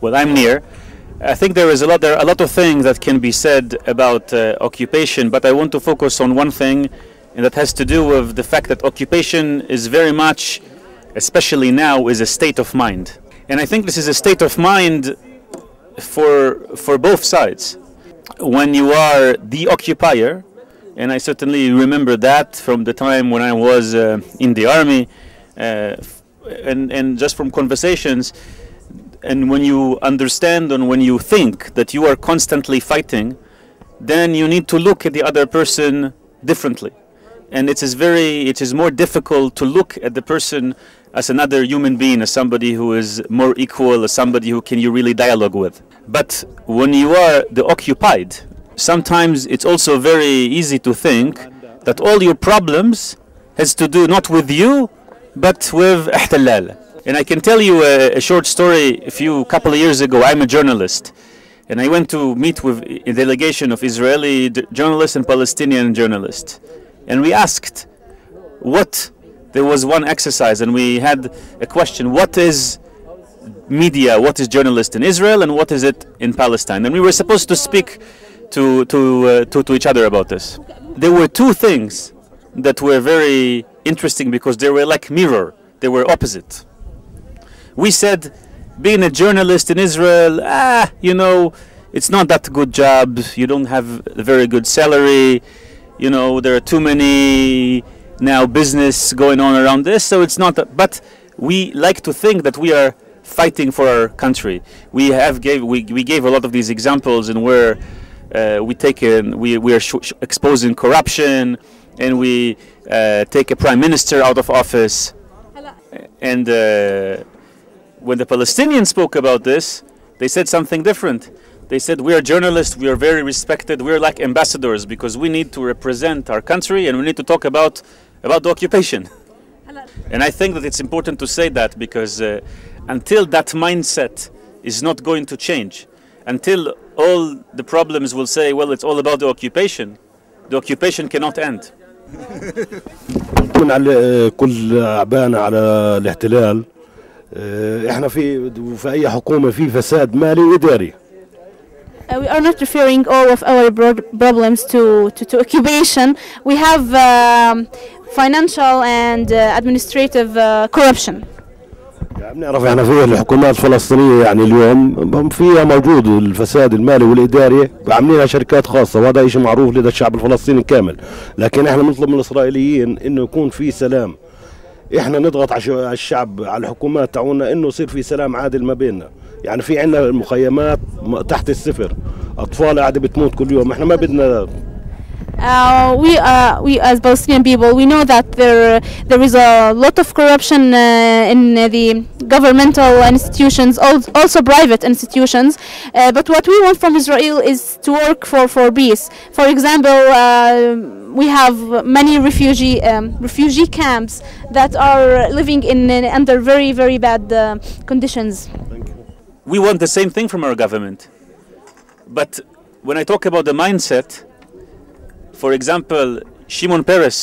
well, I'm near. I think there are a lot of things that can be said about occupation, but I want to focus on one thing, and that has to do with the fact that occupation is very much, especially now, is a state of mind. And I think this is a state of mind for both sides. When you are the occupier, and I certainly remember that from the time when I was in the army, and just from conversations, and when you understand and when you think that you are constantly fighting, then you need to look at the other person differently. And it is more difficult to look at the person as another human being, as somebody who is more equal, as somebody who can you really dialogue with. But when you are the occupied, sometimes it's also very easy to think that all your problems has to do not with you, but with ihtilal. And I can tell you a short story. A couple of years ago, I'm a journalist, and I went to meet with a delegation of Israeli journalists and Palestinian journalists. And we asked there was one exercise, and we had a question: what is media, what is journalist in Israel, and what is it in Palestine? And we were supposed to speak to each other about this. There were two things that were very interesting because they were like mirror, they were opposite. We said, being a journalist in Israel, it's not that good job, you don't have a very good salary, there are too many now business going on around this, so it's not that, but we like to think that we are fighting for our country. We gave a lot of these examples in where we are exposing corruption, and we take a prime minister out of office. And when the Palestinians spoke about this, they said something different. They said, we are journalists, we are very respected, we are like ambassadors because we need to represent our country and we need to talk about the occupation. And I think that it's important to say that because until that mindset is not going to change, until all the problems will say, well, it's all about the occupation cannot end. من على كل عبانا على الاحتلال احنا في اي حكومه في فساد مالي واداري. We are not referring all of our problems to occupation. We have financial and administrative corruption. بنعرف احنا في الحكومات الفلسطينيه يعني اليوم فيها موجود الفساد المالي والاداري، عاملينها شركات خاصه، وهذا شيء معروف لدى الشعب الفلسطيني كامل. لكن احنا بنطلب من الاسرائيليين انه يكون في سلام. احنا نضغط على الشعب، على الحكومات تاعونا انه يصير في سلام عادل ما بيننا. يعني في عندنا مخيمات تحت الصفر، اطفال قاعده بتموت كل يوم، احنا ما بدنا. We as Palestinian people, we know that there is a lot of corruption in the governmental institutions, also private institutions. But what we want from Israel is to work for peace. For example, we have many refugee camps that are living under very, very bad conditions. We want the same thing from our government. But when I talk about the mindset, for example, Shimon Peres,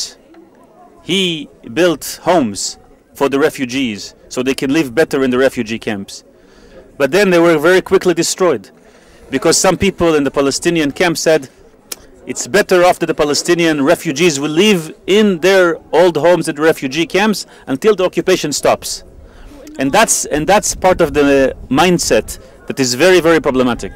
he built homes for the refugees so they can live better in the refugee camps. But then they were very quickly destroyed because some people in the Palestinian camp said it's better off that the Palestinian refugees will live in their old homes at the refugee camps until the occupation stops. And that's part of the mindset that is very, very problematic.